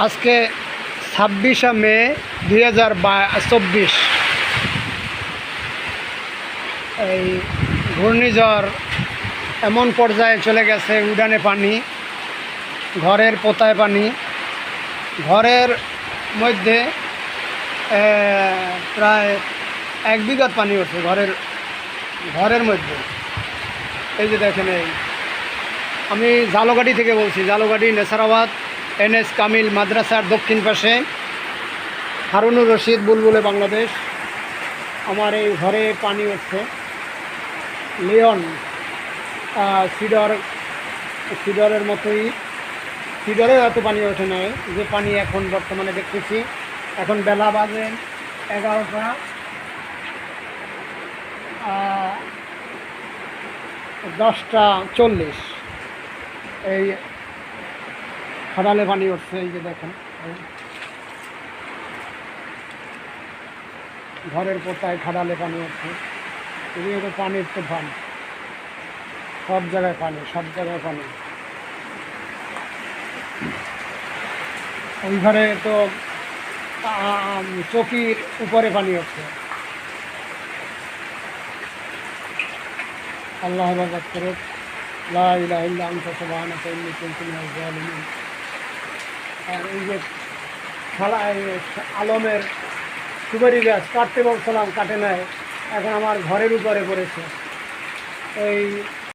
আজকে 26শে মে 2024। এই ঘূর্ণিঝড় এমন পর্যায়ে চলে গেছে, উড়ানে পানি, ঘরের পোতায় পানি, ঘরের মধ্যে প্রায় 1 বিঘা পানি উঠছে ঘরের মধ্যে। এই যে দেখেন, এই আমি জালগাড়ি থেকে বলছি, জালগাড়ি নেসারাবাদ NS কামিল মাদ্রাসার দক্ষিণ পাশে, হারুনুর রশিদ, বুলবুলে বাংলাদেশ। আমার এই ঘরে পানি উঠছে। লিওন সিডরের মতোই, সিডরেও এত পানি ওঠে নাই যে পানি এখন বর্তমানে দেখতেছি। এখন বেলা বাজে 11টা 10:40। এই খাড়ালে পানি উঠছে, এই যে দেখেন, ঘরের পোতায় খাড়ালে পানি উঠছে। এদিকে তো পানির তুফান, সব জায়গায় পানি, সব জায়গায় পানি। ওই ঘরে তো চকির উপরে পানি উঠছে। আল্লাহ হেফাজত করুক। লা ইলাহা ইল্লা আনতা সুবহানাকা ইন্নী কুনতু মিনাজ জালিমিন। আর এই যে আলমের সুপারি গাছ কাটতে বলছিলাম, কাটে নাই, এখন আমার ঘরের উপরে পড়েছে। এই